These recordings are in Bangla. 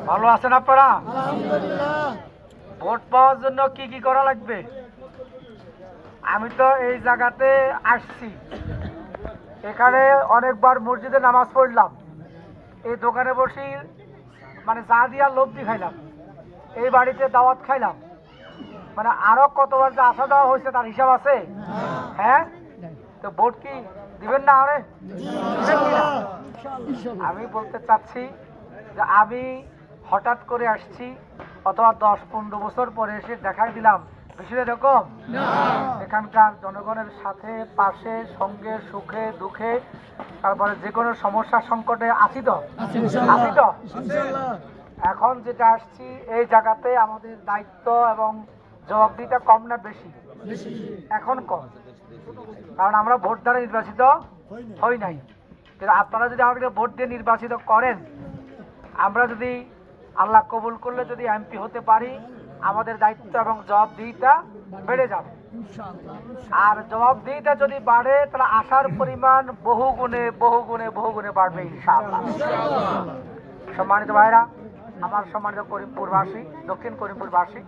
ভালো আছেন আপনারা? আলহামদুলিল্লাহ। ভোট পাওয়ার জন্য কি কি করা লাগবে? আমি তো এই জায়গাতে আসছি, এখানে অনেকবার মসজিদে নামাজ পড়লাম, এই দোকানে বসি মানে চা দিয়া লব্ধি খাইলাম, এই বাড়িতে দাওয়াত খাইলাম, মানে আরো কতবার যে আসা দেওয়া হয়েছে তার হিসাব আছে? হ্যাঁ, তো ভোট কি দিবেন না? আরে আমি বলতে চাচ্ছি যে আমি হঠাৎ করে আসছি, অথবা 10-15 বছর পরে এসে দেখাই দিলাম বিষয় এরকম। এখানকার জনগণের সাথে পাশে, সঙ্গে, সুখে দুঃখে, তারপরে যে কোনো সমস্যা সংকটে আছি তো। এখন যেটা আসছি, এই জায়গাতে আমাদের দায়িত্ব এবং জবাবদিহিতা কম না বেশি? এখন কম, কারণ আমরা ভোট দ্বারা নির্বাচিত হই নাই। কিন্তু আপনারা যদি আমাদেরকে ভোট দিয়ে নির্বাচিত করেন, আমরা যদি আল্লাহ কবুল করলে যদি এমপি হতে পারি, আমাদের দায়িত্ব এবং জবাবদিহিতা বেড়ে যাবে। আর জবাবদিহিতা যদি বাড়ে, তাহলে আশার পরিমাণ বহুগুণে বহুগুণে বহুগুণে বাড়বে ইনশাআল্লাহ। সম্মানিত ভাইরা, আমার সম্মানিত করিমপুরবাসী, দক্ষিণ করিমপুরবাসী,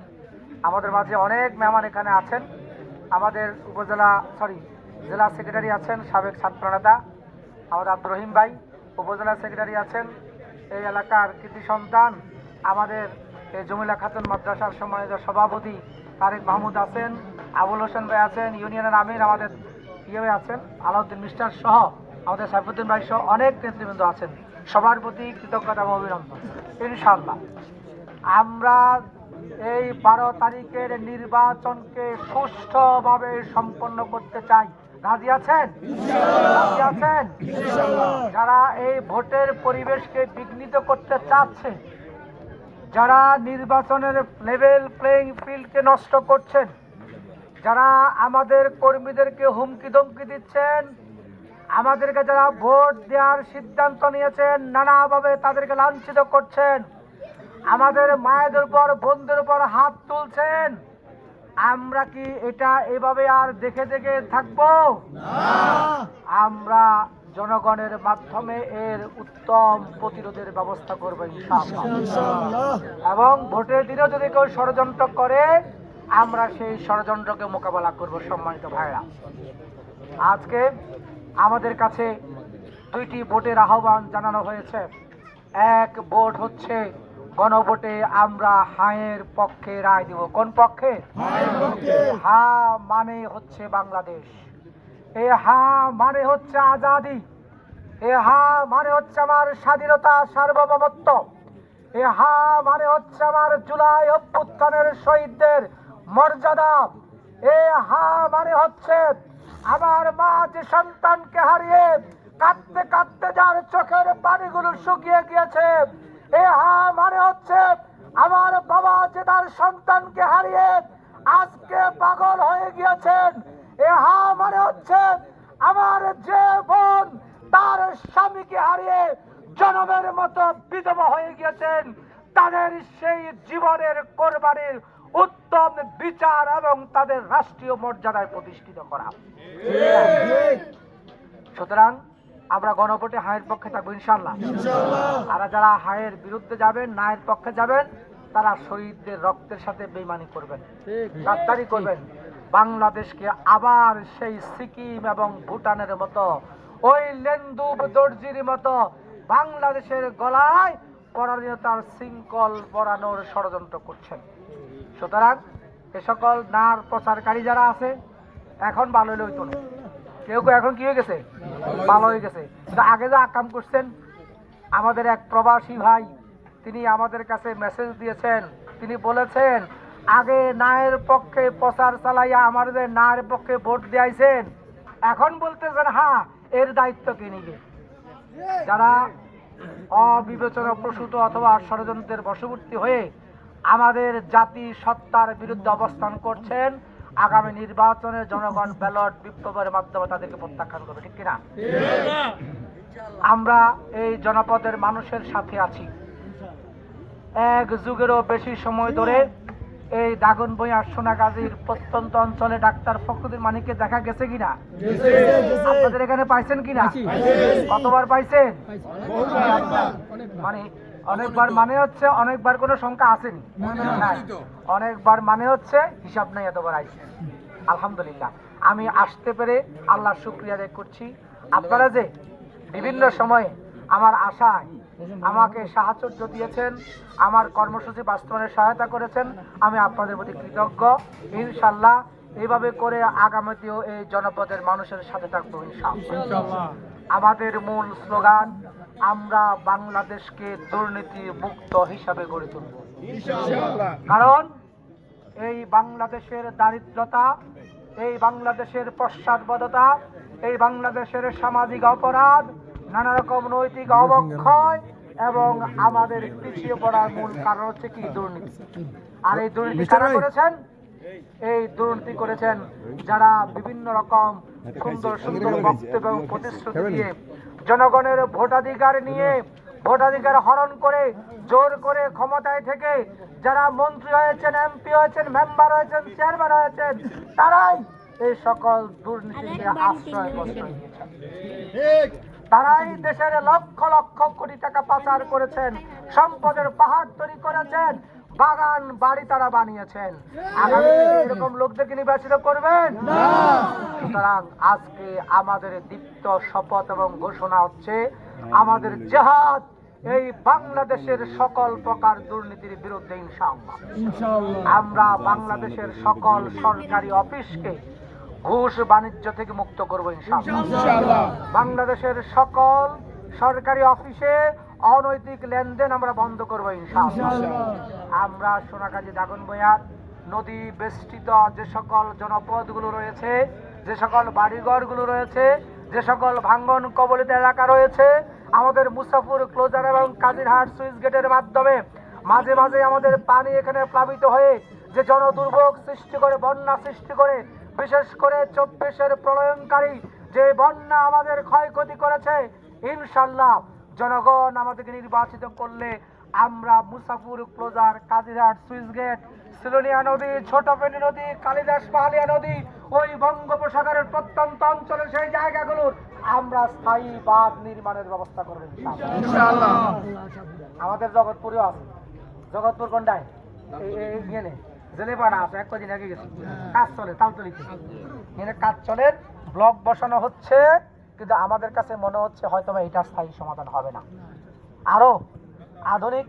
আমাদের মাঝে অনেক মেহমান এখানে আছেন। আমাদের জেলা সেক্রেটারি আছেন সাবেক ছাত্র নেতা আমাদের আব্দুর রহিম ভাই, উপজেলা সেক্রেটারি আছেন এই এলাকার কৃতি সন্তান আমাদের এই জমিলা খাতুন মাদ্রাসার সম্মানিত সভাপতি তারেক মাহমুদ আছেন, আবুল হোসেন ভাই আছেন, ইউনিয়নের আমির আমাদের ভাই আছেন, আলাউদ্দিন মিস্টার সহ আমাদের সাইফুদ্দিন ভাই সহ অনেক নেতৃবৃন্দ আছেন। সবার প্রতি কৃতজ্ঞতা এবং অভিনন্দন। ইনশাআল্লাহ আমরা এই 12 তারিখের নির্বাচনকে সুষ্ঠুভাবে সম্পন্ন করতে চাই। রাজি আছেন? রাজি আছেন? যারা এই ভোটের পরিবেশকে বিঘ্নিত করতে চাচ্ছে, যারা নির্বাচনের লেভেল প্লেইং ফিল্ডকে নষ্ট করছেন, যারা আমাদের কর্মীদেরকে হুমকি ধমকি দিচ্ছেন, আমাদেরকে যারা ভোট দেওয়ার সিদ্ধান্ত নিয়েছেন নানাভাবে তাদেরকে লাঞ্ছিত করছেন, আমাদের মায়েদের উপর বোনদের উপর হাত তুলছেন, আমরা কি এটা এভাবে আর দেখে দেখে থাকবো? আমরা জনগণের মাধ্যমে এর উত্তম প্রতিরোধের ব্যবস্থা করবো ইনশাআল্লাহ। এবং ভোটের দিনেও যদি কেউ ষড়যন্ত্র করে, আমরা সেই ষড়যন্ত্রকে মোকাবেলা করব। সম্মানিত ভাইরা, আজকে আমাদের কাছে 2টি ভোটের আহ্বান জানানো হয়েছে। এক ভোট হচ্ছে গণভোটে আমরা হায়ের পক্ষে রায় দিব। কোন পক্ষে? হা মানে হচ্ছে বাংলাদেশ, এ হা মানে হচ্ছে আজাদি, এ হা মানে হচ্ছে আমার স্বাধীনতা সার্বভৌমত্ব, এ হা মানে হচ্ছে আমার জুলাই অভ্যুত্থানের শহীদদের মর্যাদা, এ হা মানে হচ্ছে আমার মা যে সন্তানকে হারিয়ে কাঁদতে কাঁদতে যার চোখের পানিগুলো শুকিয়ে গিয়েছে, এ হা মানে হচ্ছে আমার বাবা যে তার সন্তানকে হারিয়ে আজকে পাগল হয়ে গিয়েছেন, এ হা মানে হচ্ছে আমার যে বোন তার স্বামীকে হারিয়ে জনমের মতো বিধবা হয়ে গিয়েছেন, তাদের সেই জীবনের কোরবানির উত্তম বিচার এবং তাদের রাষ্ট্রীয় মর্যাদায় প্রতিষ্ঠিত করা। সুতরাং আমরা গণভোটে হায়ের পক্ষে থাকবো ইনশাআল্লাহ। আর যারা হায়ের বিরুদ্ধে যাবেন, নায়ের পক্ষে যাবেন, তারা শহীদদের রক্তের সাথে বেইমানি করবেন, গাদ্দারি করবেন। বাংলাদেশকে আবার সেই সিকিম এবং ভুটানের মতো ওই লেন্দুব দর্জির মতো বাংলাদেশের গলায় পরাধীনতার শৃঙ্খল পরানোর ষড়যন্ত্র করছেন। সুতরাং এ সকল নার প্রচারকারী যারা আছে, এখন ভালো হইলে হইতো না, কেউ কেউ এখন কি হয়ে গেছে, ভালো হয়ে গেছে। কিন্তু আগে যে আকাম করছেন, আমাদের এক প্রবাসী ভাই তিনি আমাদের কাছে মেসেজ দিয়েছেন, তিনি বলেছেন আগে নায়ের পক্ষে প্রচার চালাইয়া আমার যে নায়ের পক্ষে ভোট দিয়েছেন, এখন বলতেছেন হ্যাঁ এর দায়িত্ব কে নিবে। যারা অবিবেচনা প্রসূত অথবা ষড়যন্ত্রের বশবর্তী হয়ে আমাদের জাতি সত্তার বিরুদ্ধে অবস্থান করছেন, আগামী নির্বাচনে জনগণ ব্যালট বিপ্লবের মাধ্যমে তাদেরকে প্রত্যাখ্যান করবে, ঠিক কিনা? আমরা এই জনপদের মানুষের সাথে আছি। 1 যুগেরও বেশি সময় ধরে এই দাগনভূঞা সোনাগাজীর প্রত্যন্ত অঞ্চলে ডাক্তার ফখরুদ্দিন মানিককে দেখা গেছে কিনা? আপনাদের এখানে পাইছেন কিনা? কতবার পাইছেন? মানে অনেকবার মানে হচ্ছে অনেকবার কোনো সংখ্যা আসেনি, নাই। অনেকবার মানে হচ্ছে হিসাব নেই এতবার আইছে। আলহামদুলিল্লাহ, আমি আসতে পেরে আল্লাহর শুকরিয়া আদায় করছি। আপনারা যে বিভিন্ন সময়ে আমার আশায় আমাকে সাহায্য দিয়েছেন, আমার কর্মসূচি বাস্তবায়নে সহায়তা করেছেন, আমি আপনাদের প্রতি কৃতজ্ঞ। ইনশাল্লাহ এইভাবে করে আগামীতেও এই জনপদের মানুষের সাথে থাকবো ইনশাআল্লাহ। আমাদের মূল স্লোগান, আমরা বাংলাদেশকে দুর্নীতি মুক্ত হিসাবে গড়ে তুলব। কারণ এই বাংলাদেশের দারিদ্রতা, এই বাংলাদেশের পশ্চাৎপদতা, এই বাংলাদেশের সামাজিক অপরাধ, নানা রকম নৈতিক অবক্ষয় এবং আমাদের পিছিয়ে পড়ার মূল কারণ হচ্ছে কি? দুর্নীতি। আর এই দুর্নীতি কারা করেছেন? এই দুর্নীতি করেছেন যারা বিভিন্ন রকম সুন্দর সুন্দর বক্তব্য এবং প্রতিশ্রুতি দিয়ে জনগণের ভোটাধিকার নিয়ে ভোটাধিকার হরণ করে জোর করে ক্ষমতায় থেকে যারা মন্ত্রী হয়েছেন, এমপি হয়েছেন, মেম্বার হয়েছেন, চেয়ারম্যান হয়েছেন, তারাই এই সকল দুর্নীতিকে আশ্রয় দিয়েছেন। তারাই দেশের লক্ষ লক্ষ কোটি টাকা পাচার করেছেন, সম্পদের পাহাড় তৈরি করেছেন, বাগান বাড়ি তারা বানিয়েছেন। আগামী এরকম লোকদেরকে নির্বাচিত করবেন না। সুতরাং আজকে আমাদের দীপ্ত শপথ এবং ঘোষণা হচ্ছে আমাদের জেহাদ এই বাংলাদেশের সকল প্রকার দুর্নীতির বিরুদ্ধে ইনশাআল্লাহ। আমরা বাংলাদেশের সকল সরকারি অফিসকে ঘুষ বাণিজ্য থেকে মুক্ত করবো ইনশাআল্লাহ। বাংলাদেশের সকল সরকারি অফিসে অনৈতিক লেনদেন আমরা বন্ধ করবো ইনশাআল্লাহ। আমরা সোনাগাজী দাগনভূঞার নদী বেষ্টিত যে সকল জনপদগুলো রয়েছে, যে সকল বাড়িঘরগুলো রয়েছে, যে সকল ভাঙ্গন কবলিত এলাকা রয়েছে, আমাদের মুসাফুর ক্লোজার এবং কাজিরহাট সুইচ গেটের মাধ্যমে মাঝে মাঝে আমাদের পানি এখানে প্লাবিত হয়ে যে জনদুর্ভোগ সৃষ্টি করে, বন্যা সৃষ্টি করে, বিশেষ করে 24-এর প্রলয়ঙ্কারী যে বন্যা আমাদের ক্ষয়ক্ষতি করেছে, ইনশাআল্লাহ জনগণ আমাদেরকে নির্বাচিত করলে আমরা মুসাফুর ক্লোজার, কাজিরহাট সুইচ গেট, সিলোনিয়া নদী, ছোট ফেনী নদী, কালিদাস পাহাড়িয়া নদী, ওই বঙ্গোপসাগরের প্রত্যন্ত অঞ্চলের সেই জায়গাগুলোর আমরা স্থায়ী বাঁধ নির্মাণের ব্যবস্থা করব ইনশাআল্লাহ। আমাদের জগৎপুরেও আছে। জগৎপুর কোনটায়? এখানে জেলেপাড়া আছে, এক কদিন আগে গেছি, কাজ চলে, তালতলিতে এখানে কাজ চলে, ব্লক বসানো হচ্ছে, কিন্তু আমাদের কাছে মনে হচ্ছে হয়তো এটা স্থায়ী সমাধান হবে না। আরো আধুনিক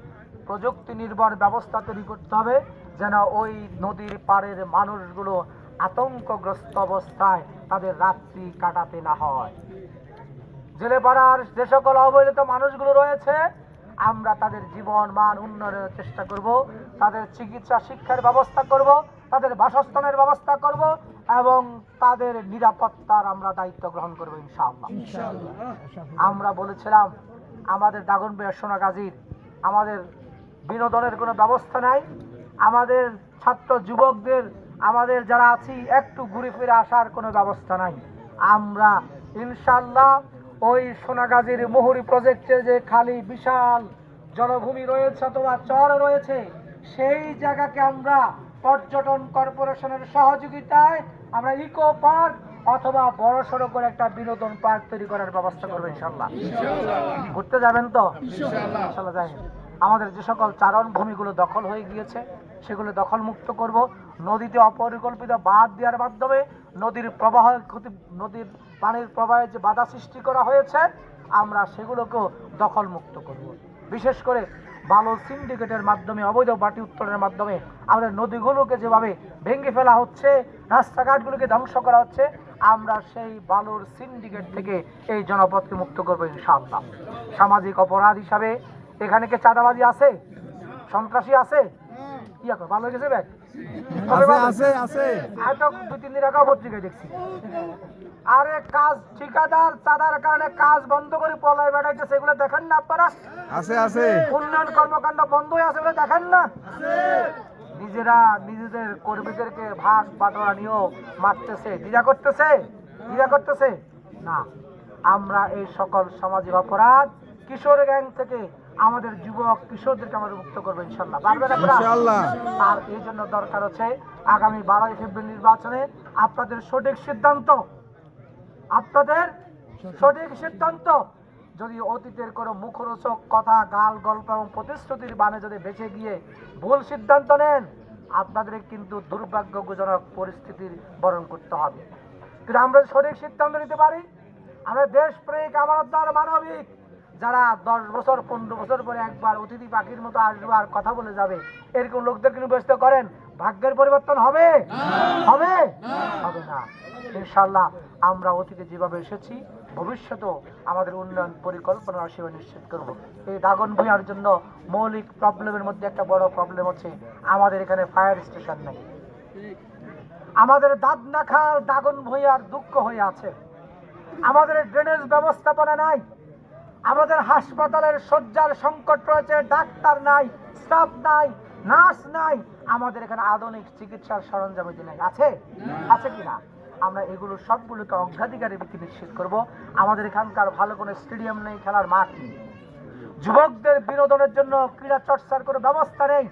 প্রযুক্তি নির্ভর ব্যবস্থা তৈরি করতে হবে যেন ওই নদীর পাড়ের মানুষগুলো আতঙ্কগ্রস্ত অবস্থায় তাদের রাত্রি কাটাতে না হয়। জেলেপাড়ার যে সকল অবহেলিত মানুষগুলো রয়েছে, আমরা তাদের জীবন মান উন্নয়নের চেষ্টা করব, তাদের চিকিৎসা শিক্ষার ব্যবস্থা করব, তাদের বাসস্থানের ব্যবস্থা করব এবং তাদের নিরাপত্তার আমরা দায়িত্ব গ্রহণ করব ইনশাআল্লাহ। আমরা বলেছিলাম আমাদের দাগনভূঞা সোনাগাজীর আমাদের বিনোদনের কোনো ব্যবস্থা নাই, আমাদের ছাত্র যুবকদের আমাদের যারা আছি একটু ঘুরে ফিরে আসার কোনো ব্যবস্থা নাই। আমরা ইনশাআল্লাহ ওই সোনাগাজীর মুহুরী প্রজেক্টের যে খালি বিশাল জলভূমি রয়েছে অথবা চর রয়েছে, সেই জায়গাকে আমরা পর্যটন কর্পোরেশনের সহযোগিতায় আমরা ইকো পার্ক অথবা বড় সড়ো করে একটা বিনোদন পার্ক তৈরি করার ব্যবস্থা করবো ইনশাআল্লাহ। ঘুরতে যাবেন তো? ইনশাআল্লাহ যাই। আমাদের যে সকল চারণ ভূমিগুলো দখল হয়ে গিয়েছে সেগুলো দখল মুক্ত করব। নদীতে অপরিকল্পিত বাঁধ দেওয়ার মাধ্যমে নদীর প্রবাহ নদীর পানির প্রবাহে যে বাধা সৃষ্টি করা হয়েছে আমরা সেগুলোকেও দখল মুক্ত করব। বিশেষ করে বালু সিন্ডিকেটের মাধ্যমে, অবৈধ বাটি উত্তোলনের মাধ্যমে আমাদের নদীগুলোকে যেভাবে ভেঙে ফেলা হচ্ছে, রাস্তাঘাটগুলোকে ধ্বংস করা হচ্ছে, আমরা সেই বালুর সিন্ডিকেট থেকে এই জনপদকে মুক্ত করবো ইনশাআল্লাহ। সামাজিক অপরাধ হিসাবে এখানে কি চাঁদাবাজি আছে, সন্ত্রাসী আছে? কি এখন ভালো হয়ে গেছে? ব্যাগ আছে, হয়তো 2-3 দিন আগে পত্রিকায় দেখছি। আরে কাজ ঠিকাদার চাঁদার কারণে কাজ বন্ধ করে পলায় বেড়াইছে, সেগুলো দেখেন না আপনারা? আছে। উন্নয়ন কর্মকাণ্ড বন্ধ হয়ে আছে বলে দেখেন না? নিজেরা নিজেদের কর্মীদেরকে ভাগ বাটোয়ারা নিয়েও মারতেছে, দ্বিধা করতেছে না। আমরা এই সকল সামাজিক অপরাধ কিশোর গ্যাং থেকে আমাদের যুবক কিশোরদেরকে আমরা মুক্ত করবো ইনশাআল্লাহ। পারবেন আপনারা? আর এই জন্য দরকার হচ্ছে আগামী 12 ফেব্রুয়ারি নির্বাচনে আপনাদের সঠিক সিদ্ধান্ত, যদি অতীতের কোনো মুখরোচক কথা, গাল গল্প এবং প্রতিশ্রুতির বানে যদি বেঁচে গিয়ে ভুল সিদ্ধান্ত নেন, আপনাদের কিন্তু দুর্ভাগ্যজনক পরিস্থিতির বরণ করতে হবে। কিন্তু আমরা সঠিক সিদ্ধান্ত নিতে পারি, আমরা দেশপ্রেমিক, আমানতদার, মানবিক, যারা 10 বছর 15 বছর পরে একবার অতিথি পাখির মতো আসবে আর কথা বলে যাবে, এরকম লোকদেরকে নির্বাচিত করেন, ভাগ্যের পরিবর্তন হবে? হবে হবে না। ইনশাআল্লাহ আমরা অতীতে যেভাবে এসেছি ভবিষ্যতেও আমাদের উন্নয়ন পরিকল্পনা সেবা নিশ্চিত করব। এই দাগনভূঞার জন্য মৌলিক প্রবলেমের মধ্যে একটা বড় প্রবলেম হচ্ছে আমাদের এখানে ফায়ার স্টেশন নেই। আমাদের দাদনাখাল দাগনভূঞার দুঃখ হয়ে আছে। আমাদের ড্রেনেজ ব্যবস্থাপনা নাই, আমাদের হাসপাতালের শয্যার সংকট রয়েছে, ডাক্তার নাই, স্টাফ নাই, নার্স নাই, আমাদের এখানে আধুনিক চিকিৎসার সরঞ্জাম নাই। আছে? আছে কিনা? আমরা এগুলো সবগুলোকে অগ্রাধিকারের ভিত্তিতে নিশ্চিত করব। আমাদের এখানকার ভালো কোনো স্টেডিয়াম নেই, খেলার মাঠ নেই, যুবকদের বিনোদনের জন্য ক্রীড়া চর্চার কোনো ব্যবস্থা নেই।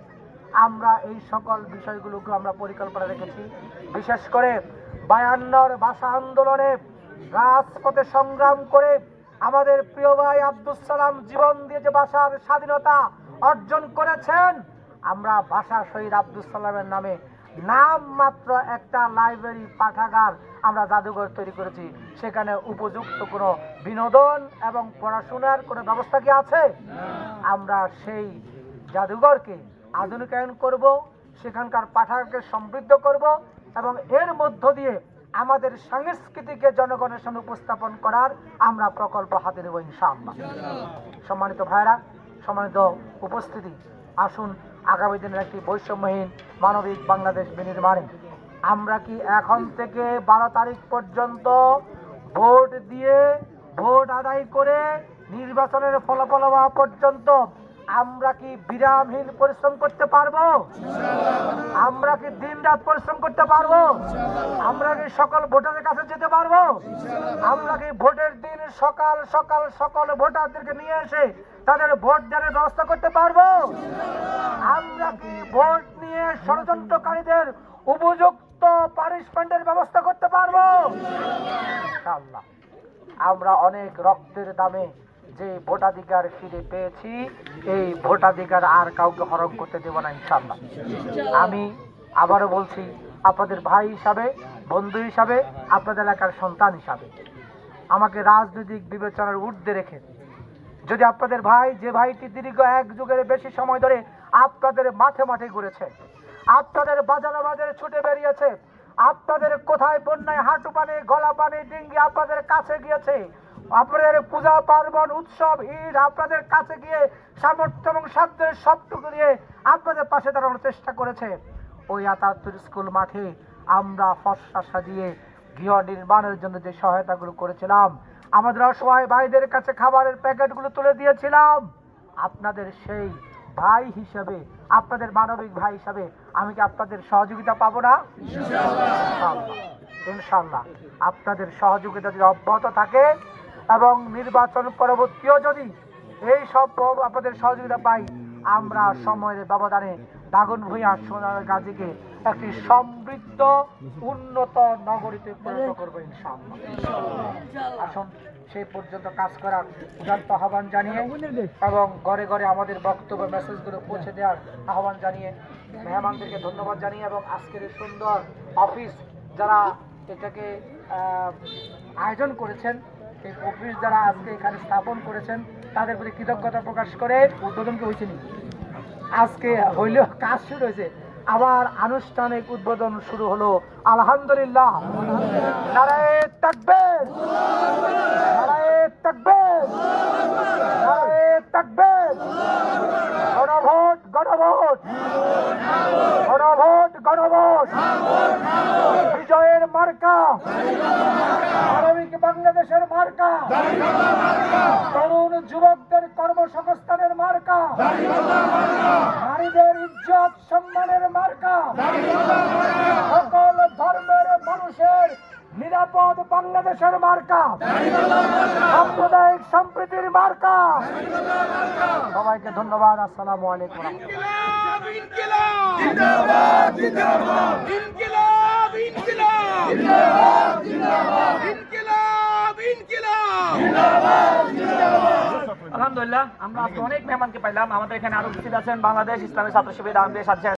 আমরা এই সকল বিষয়গুলোকে আমরা পরিকল্পনা রেখেছি। বিশেষ করে 52 ভাষা আন্দোলনে রাজপথে সংগ্রাম করে আমাদের প্রিয় ভাই আব্দুস সালাম জীবন দিয়ে যে ভাষার স্বাধীনতা অর্জন করেছেন, আমরা ভাষা শহীদ আব্দুস সালামের নামে নাম মাত্র একটা লাইব্রেরি, পাঠাগার, আমরা জাদুঘর তৈরি করেছি। সেখানে উপযুক্ত কোনো বিনোদন এবং পড়াশোনার কোনো ব্যবস্থা কি আছে? আমরা সেই জাদুঘরকে আধুনিকায়ন করব, সেখানকার পাঠাগারকে সমৃদ্ধ করব এবং এর মধ্য দিয়ে আমাদের সংস্কৃতিকে জনগণের সামনে উপস্থাপন করার আমরা প্রকল্প হাতে নেব ইনশাআল্লাহ। সম্মানিত ভাইরা, সম্মানিত উপস্থিতি, আসুন আগামী দিনের একটি বৈষম্যহীন মানবিক বাংলাদেশ বিনির্মাণে আমরা কি এখন থেকে 12 তারিখ পর্যন্ত ভোট দিয়ে, ভোট আদায় করে নির্বাচনের ফলাফল হওয়া পর্যন্ত আমরা কি বিরামহীন পরিশ্রম করতে পারবো? আমরা কি দিনরাত পরিশ্রম করতে পারবো? আমরা কি সকল ভোটারের কাছে যেতে পারবো? আমরা কি ভোটের দিন সকাল সকাল সকল ভোটারদেরকে নিয়ে এসে তাদের ভোট দেওয়ার ব্যবস্থা করতে পারবো? আমরা কি ভোট নিয়ে ষড়যন্ত্রকারীদের উপযুক্ত পানিশমেন্টের ব্যবস্থা করতে পারবো? ইনশাআল্লাহ আমরা অনেক রক্তের দামে যে ভোটাধিকার ফিরে পেয়েছি, এই ভোটাধিকার আর কাউকে হরণ করতে দেব না ইনশাআল্লাহ। আমি আবারও বলছি, আপনাদের ভাই হিসাবে, বন্ধু হিসাবে, আপনাদের এলাকার সন্তান হিসাবে আমাকে রাজনৈতিক বিবেচনার ঊর্ধ্বে রেখে, যদি আপনাদের ভাই, যে ভাইটি দীর্ঘ 1 যুগের বেশি সময় ধরে আপনাদের মাঠে মাঠে ঘুরেছে, আপনাদের বাজারে বাজারে ছুটে বেরিয়েছে, আপনাদের কোথায় বন্যায় হাঁটু পানি, গলা পানি, ডিঙ্গি আপনাদের কাছে গিয়েছে, আপনাদের পূজা পার্বণ, উৎসব, ঈদ আপনাদের কাছে গিয়ে সামর্থ্য এবং সাধ্যের সবটুকু নিয়ে আপনাদের পাশে দাঁড়ানোর চেষ্টা করেছে, ওই ৭৮ স্কুল মাঠে আমরা ফর্সা সাজিয়ে গৃহ নির্মাণের জন্য যে সহায়তাগুলো করেছিলাম, আমাদের অসহায় ভাইদের কাছে খাবারের প্যাকেটগুলো তুলে দিয়েছিলাম, আপনাদের সেই ভাই হিসাবে, আপনাদের মানবিক ভাই হিসাবে আমি কি আপনাদের সহযোগিতা পাবো না? ইনশাআল্লাহ আপনাদের সহযোগিতা যদি অব্যাহত থাকে এবং নির্বাচন পরবর্তীও যদি এই সব আপনাদের সহযোগিতা পাই, আমরা সময়ের ব্যবধানে দাগনভূঞা সোনারগাঁকে একটি সমৃদ্ধ উন্নত নগরীতে পরিণত করবো ইনশাআল্লাহ। আসুন সেই পর্যন্ত কাজ করার উদাত্ত আহ্বান জানিয়ে এবং ঘরে ঘরে আমাদের বক্তব্য মেসেজগুলো পৌঁছে দেওয়ার আহ্বান জানিয়ে, মেহমানদেরকে ধন্যবাদ জানিয়ে এবং আজকের এই সুন্দর অফিস যারা এটাকে আয়োজন করেছেন, এই অফিস যারা আজকে এখানে স্থাপন করেছেন, তাদের প্রতি কৃতজ্ঞতা প্রকাশ করে, উদ্বোধনকে হয়েছে নি আজকে হইলেও কাজ শুরু হয়েছে, আবার আনুষ্ঠানিক উদ্বোধন শুরু হলো। আলহামদুলিল্লাহ, নারায়ে তাকবীর, নারায়ে তাকবীর, নারায়ে তাকবীর। গণভোট, গণভোট, গণভোট, গণভোট, বিজয়ের মার্কা, মানবিক বাংলাদেশের মার্কা, তরুণ যুবকদের কর্মসংস্থানের মার্কা, নারীদের ইজ্জত সম্মানের মার্কা, সকল ধর্মের মানুষের নিরাপদ বাংলাদেশের মার্কা, সাম্প্রদায়িক সম্প্রীতির মার্কা। সবাইকে ধন্যবাদ। আসসালামু আলাইকুম। ইনকিলাব, ইনকিলাব, জিন্দাবাদ, ইনকিলাব, ইনকিলাব, জিন্দাবাদ, জিন্দাবাদ, ইনকিলাব, ইনকিলাব। আলহামদুলিল্লাহ আমরা আজকে অনেক মেহমানকে পাইলাম। আমাদের এখানে আরো উপস্থিত আছেন বাংলাদেশ ইসলামী ছাত্র শিবির আমিরের সাথে